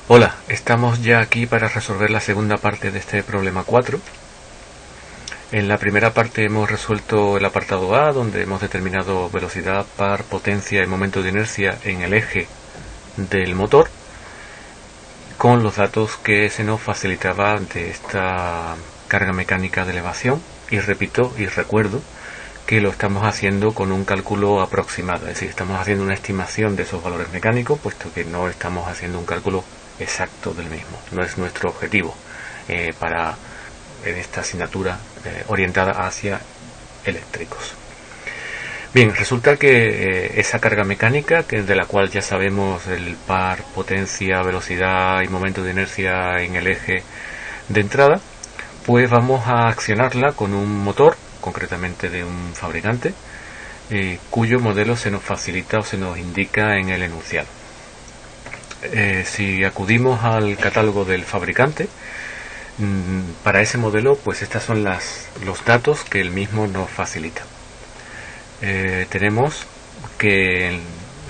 Hola, estamos ya aquí para resolver la segunda parte de este problema 4. En la primera parte hemos resuelto el apartado A, donde hemos determinado velocidad, par, potencia y momento de inercia en el eje del motor, con los datos que se nos facilitaba de esta carga mecánica de elevación. Y repito y recuerdo que lo estamos haciendo con un cálculo aproximado, es decir, estamos haciendo una estimación de esos valores mecánicos, puesto que no estamos haciendo un cálculo exacto del mismo. No es nuestro objetivo en esta asignatura orientada hacia eléctricos. Bien, resulta que esa carga mecánica, de la cual ya sabemos el par, potencia, velocidad y momento de inercia en el eje de entrada, pues vamos a accionarla con un motor, concretamente de un fabricante, cuyo modelo se nos facilita o se nos indica en el enunciado. Si acudimos al catálogo del fabricante, para ese modelo, pues estas son los datos que el mismo nos facilita. Tenemos que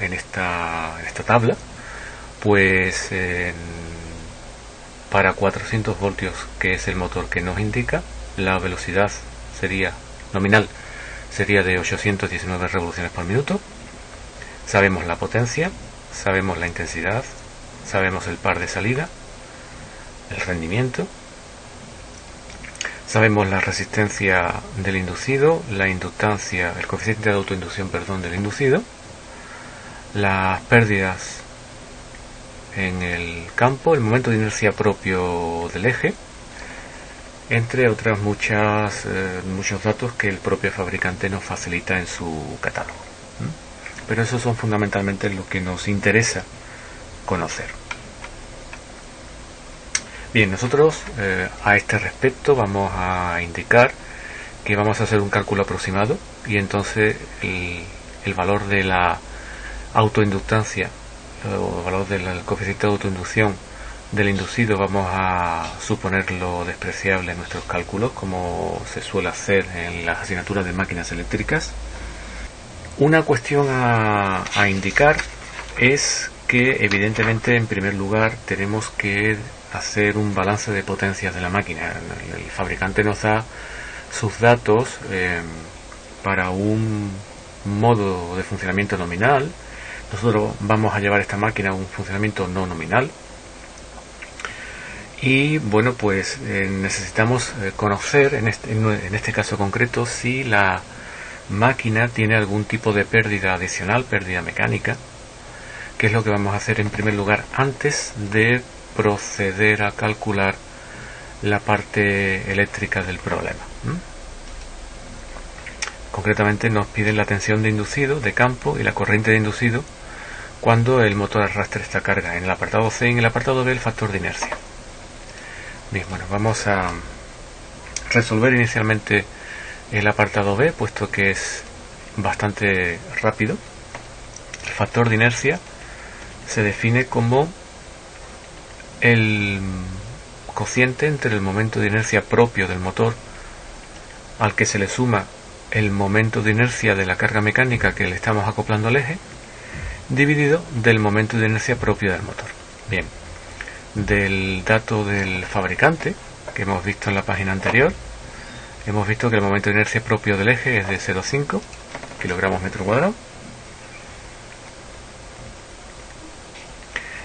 en esta tabla, pues para 400 voltios, que es el motor que nos indica, la velocidad nominal sería de 819 revoluciones por minuto. Sabemos la potencia, sabemos la intensidad, sabemos el par de salida, el rendimiento, sabemos la resistencia del inducido, la inductancia, el coeficiente de autoinducción, del inducido, las pérdidas en el campo, el momento de inercia propio del eje, entre otras muchos datos que el propio fabricante nos facilita en su catálogo. Pero esos son fundamentalmente lo que nos interesa conocer. Bien, nosotros a este respecto vamos a indicar que vamos a hacer un cálculo aproximado, y entonces el valor de la autoinductancia o el valor del coeficiente de autoinducción del inducido vamos a suponerlo despreciable en nuestros cálculos, como se suele hacer en las asignaturas de máquinas eléctricas. Una cuestión a indicar es que evidentemente en primer lugar tenemos que hacer un balance de potencias de la máquina. El fabricante nos da sus datos para un modo de funcionamiento nominal. Nosotros vamos a llevar esta máquina a un funcionamiento no nominal. Y bueno, pues necesitamos conocer en este caso concreto si la máquina tiene algún tipo de pérdida adicional, pérdida mecánica, que es lo que vamos a hacer en primer lugar antes de proceder a calcular la parte eléctrica del problema. Concretamente nos piden la tensión de inducido de campo y la corriente de inducido cuando el motor arrastre esta carga. En el apartado C y en el apartado B el factor de inercia. Bien, bueno, vamos a resolver inicialmente el apartado B, puesto que es bastante rápido. El factor de inercia se define como el cociente entre el momento de inercia propio del motor, al que se le suma el momento de inercia de la carga mecánica que le estamos acoplando al eje, dividido del momento de inercia propio del motor. Bien, del dato del fabricante que hemos visto en la página anterior, hemos visto que el momento de inercia propio del eje es de 0,5 kilogramos metro cuadrado.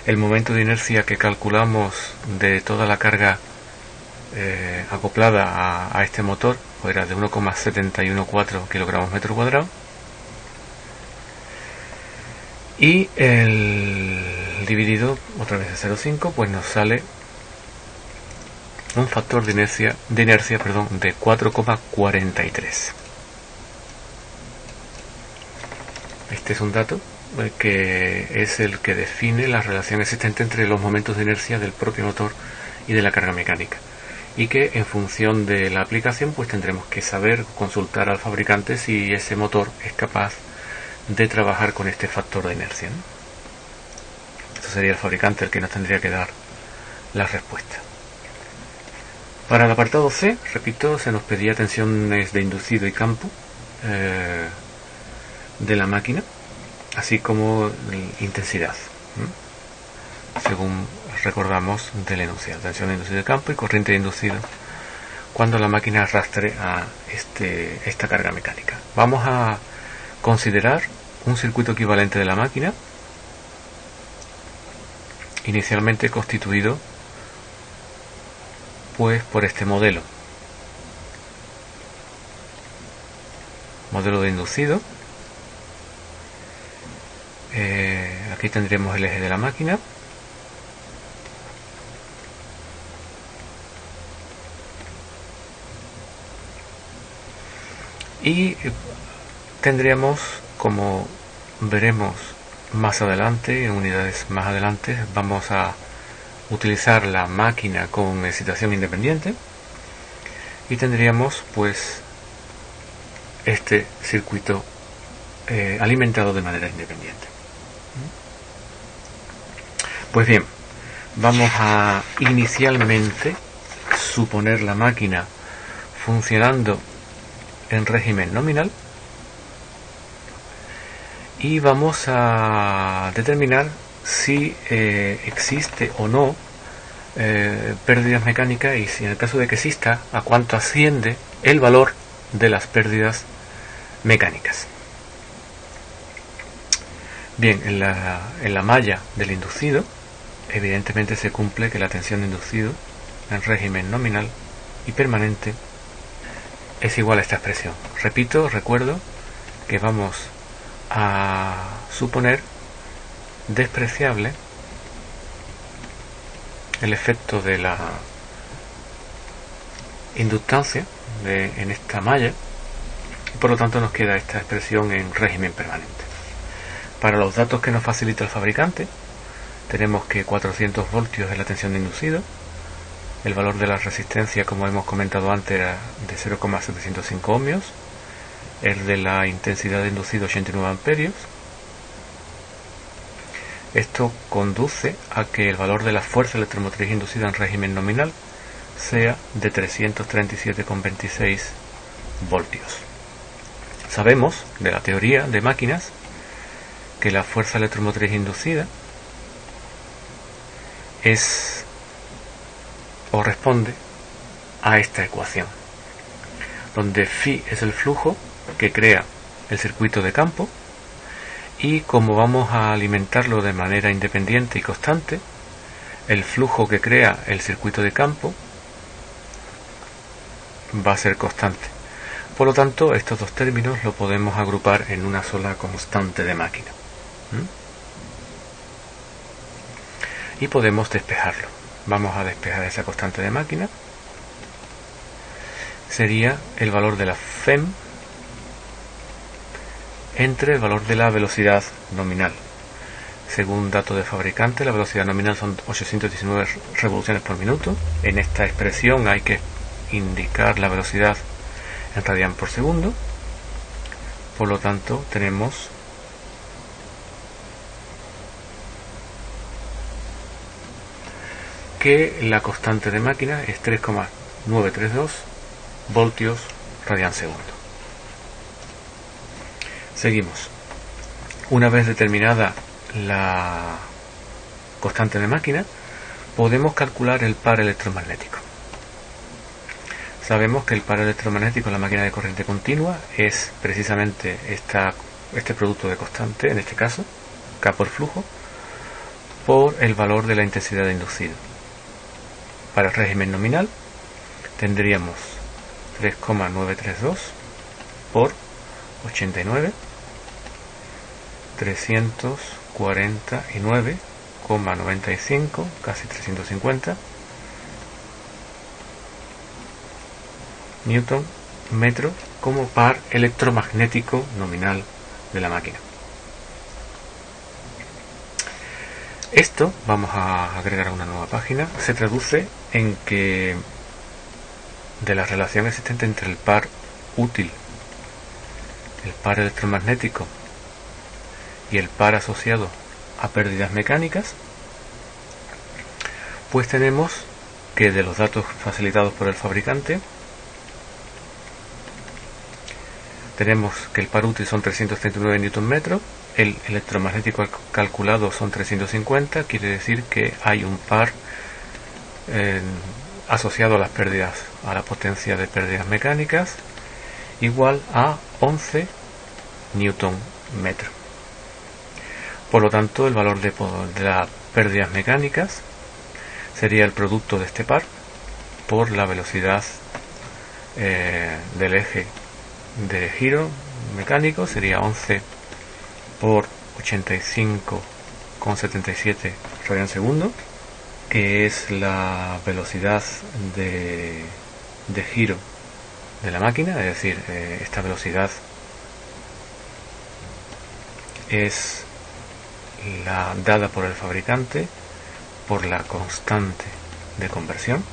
El momento de inercia que calculamos de toda la carga acoplada a este motor era de 1,714 kilogramos metro cuadrado. Y el dividido otra vez de 0,5, pues nos sale un factor de inercia de 4,43. Este es un dato que es el que define la relación existente entre los momentos de inercia del propio motor y de la carga mecánica, y que en función de la aplicación pues tendremos que saber consultar al fabricante si ese motor es capaz de trabajar con este factor de inercia, ¿no? Esto sería el fabricante el que nos tendría que dar la respuesta. Para el apartado C, repito, se nos pedía tensiones de inducido y campo de la máquina, así como intensidad. según recordamos del enunciado: tensión inducida de campo y corriente inducida cuando la máquina arrastre a esta carga mecánica. Vamos a considerar un circuito equivalente de la máquina, inicialmente constituido pues por este modelo de inducido. Aquí tendremos el eje de la máquina, y tendríamos, como veremos más adelante, en unidades más adelante, vamos a utilizar la máquina con excitación independiente y tendríamos pues este circuito alimentado de manera independiente. Pues bien, vamos a inicialmente suponer la máquina funcionando en régimen nominal y vamos a determinar si existe o no pérdidas mecánicas, y si en el caso de que exista, a cuánto asciende el valor de las pérdidas mecánicas. Bien, en la malla del inducido evidentemente se cumple que la tensión de inducido en régimen nominal y permanente es igual a esta expresión. Recuerdo que vamos a suponer despreciable el efecto de la inductancia en esta malla, y por lo tanto nos queda esta expresión en régimen permanente. Para los datos que nos facilita el fabricante, tenemos que 400 voltios es la tensión de inducido, el valor de la resistencia, como hemos comentado antes, era de 0,705 ohmios, el de la intensidad de inducido 89 amperios. Esto conduce a que el valor de la fuerza electromotriz inducida en régimen nominal sea de 337,26 voltios. Sabemos de la teoría de máquinas que la fuerza electromotriz inducida es o responde a esta ecuación, donde phi es el flujo que crea el circuito de campo, y como vamos a alimentarlo de manera independiente y constante, el flujo que crea el circuito de campo va a ser constante. Por lo tanto, estos dos términos lo podemos agrupar en una sola constante de máquina. Y podemos despejarlo. Vamos a despejar esa constante de máquina. Sería el valor de la FEM entre el valor de la velocidad nominal. Según datos de fabricante, la velocidad nominal son 819 revoluciones por minuto. En esta expresión hay que indicar la velocidad en radian por segundo. Por lo tanto, tenemos que la constante de máquina es 3,932 voltios radian segundo. Seguimos. Una vez determinada la constante de máquina, podemos calcular el par electromagnético. Sabemos que el par electromagnético en la máquina de corriente continua es precisamente este producto de constante, en este caso, K por flujo, por el valor de la intensidad de inducido. Para el régimen nominal tendríamos 3,932 por 89, 349,95, casi 350 newton metro como par electromagnético nominal de la máquina. Esto, vamos a agregar a una nueva página, se traduce en que de la relación existente entre el par útil, el par electromagnético y el par asociado a pérdidas mecánicas, pues tenemos que de los datos facilitados por el fabricante, tenemos que el par útil son 339 Nm, el electromagnético calculado son 350, quiere decir que hay un par asociado a las pérdidas, a la potencia de pérdidas mecánicas, igual a 11 newton metro. Por lo tanto, el valor de las pérdidas mecánicas sería el producto de este par por la velocidad del eje de giro mecánico, sería 11 por 85,77 radian segundo, que es la velocidad de giro de la máquina, es decir, esta velocidad es la dada por el fabricante por la constante de conversión.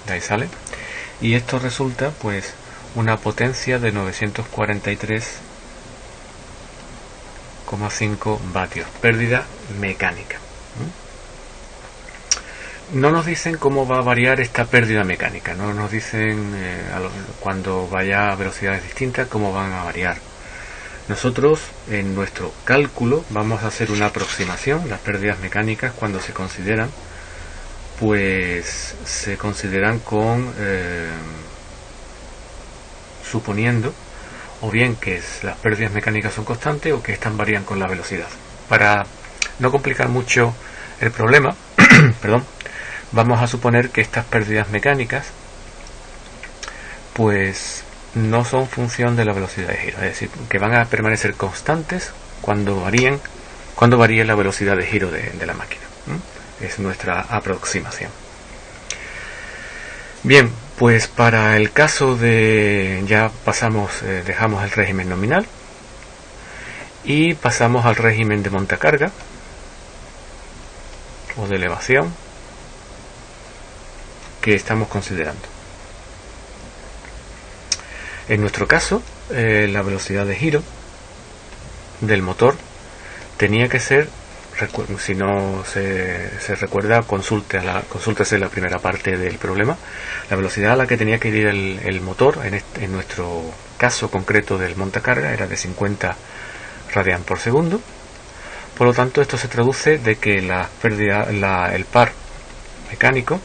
De ahí sale, y esto resulta pues una potencia de 943,5 vatios, pérdida mecánica. No nos dicen cómo va a variar esta pérdida mecánica, no nos dicen cuando vaya a velocidades distintas cómo van a variar. Nosotros en nuestro cálculo vamos a hacer una aproximación. Las pérdidas mecánicas, cuando se consideran, pues se consideran con suponiendo o bien que las pérdidas mecánicas son constantes o que estas varían con la velocidad. Para no complicar mucho el problema, perdón, vamos a suponer que estas pérdidas mecánicas pues no son función de la velocidad de giro, es decir, que van a permanecer constantes cuando varíe la velocidad de giro de la máquina. Es nuestra aproximación. Bien, pues para el caso de ya pasamos, dejamos el régimen nominal y pasamos al régimen de montacarga o de elevación que estamos considerando. En nuestro caso, la velocidad de giro del tenía que ser, si no se recuerda, consúltese la primera parte del problema. La velocidad a la que tenía que ir el motor, en nuestro caso concreto del montacarga, era de 50 radian por segundo. Por lo tanto, esto se traduce de que el par mecánico,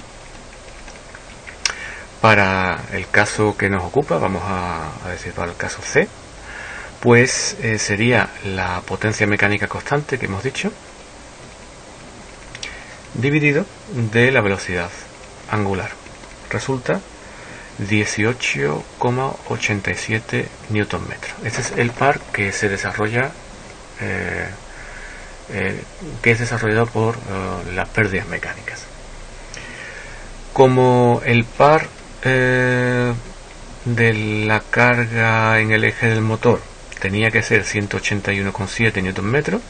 para el caso que nos ocupa, vamos a decir para el caso C, pues sería la potencia mecánica constante que hemos dicho, dividido de la velocidad angular. Resulta 18,87 newton metro. Este es el par que se desarrolla, que es desarrollado por las pérdidas mecánicas. Como el par de la carga en el eje del motor tenía que ser 181,7 newton metro,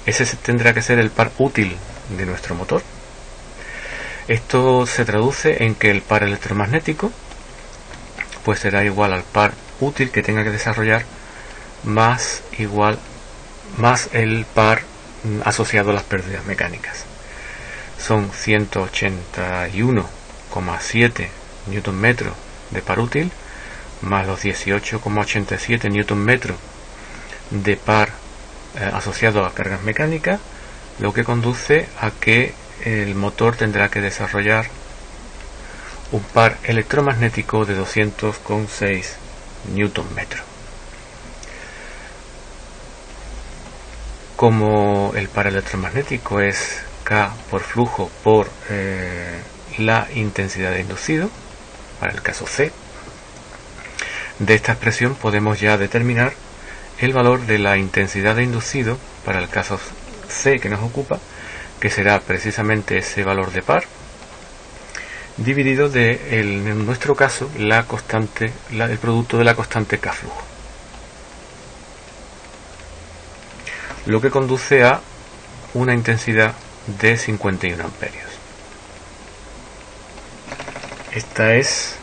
ese tendrá que ser el par útil de nuestro motor. Esto se traduce en que el par electromagnético pues será igual al par útil que tenga que desarrollar más el par asociado a las pérdidas mecánicas. Son 181,7 newton metro de par útil más los 18,87 newton metro de par asociado a cargas mecánicas, lo que conduce a que el motor tendrá que desarrollar un par electromagnético de 200,6 newton metro. Como el par electromagnético es K por flujo por la intensidad de inducido, para el caso C, de esta expresión podemos ya determinar el valor de la intensidad de inducido para el caso C que nos ocupa, que será precisamente ese valor de par dividido en nuestro caso el producto de la constante K flujo, lo que conduce a una intensidad de 51 amperios. Esta es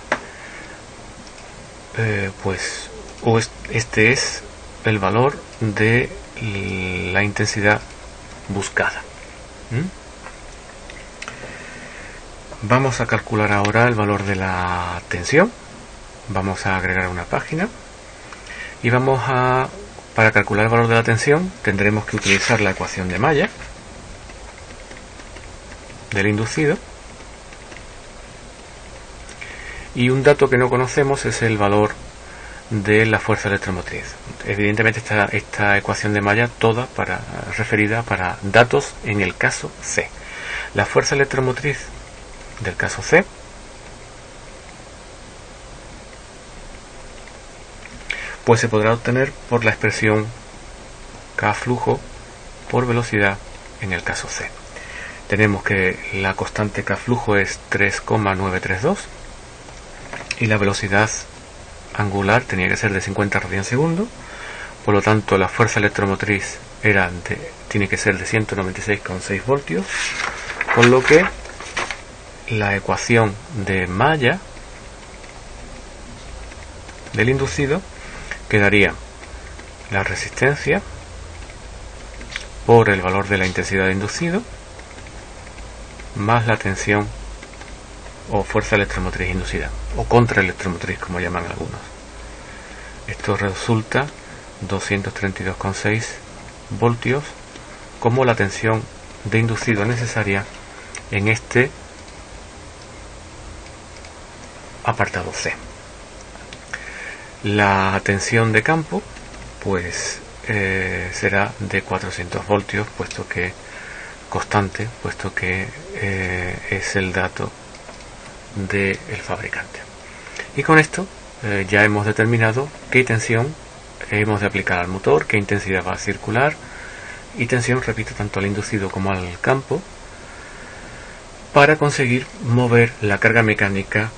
este es el valor de la intensidad buscada. Vamos a calcular ahora el valor de la tensión. Vamos a agregar una página y para calcular el valor de la tensión tendremos que utilizar la ecuación de malla del inducido, y un dato que no conocemos es el valor de la fuerza electromotriz. Evidentemente esta ecuación de malla toda referida para datos en el caso C. La fuerza electromotriz del caso C pues se podrá obtener por la expresión K flujo por velocidad en el caso C. Tenemos que la constante K flujo es 3,932 y la velocidad angular tenía que ser de 50 radianes segundo, por lo tanto la fuerza electromotriz tiene que ser de 196,6 voltios, con lo que la ecuación de malla del inducido quedaría la resistencia por el valor de la intensidad de inducido más la tensión o fuerza electromotriz inducida, o contraelectromotriz como llaman algunos. Esto resulta 232,6 voltios como la tensión de inducido necesaria en este apartado C. La tensión de campo pues será de 400 voltios, puesto que constante, puesto que es el dato del fabricante. Y con esto ya hemos determinado qué tensión hemos de aplicar al motor, qué intensidad va a circular, y tensión, repito, tanto al inducido como al campo, para conseguir mover la carga mecánica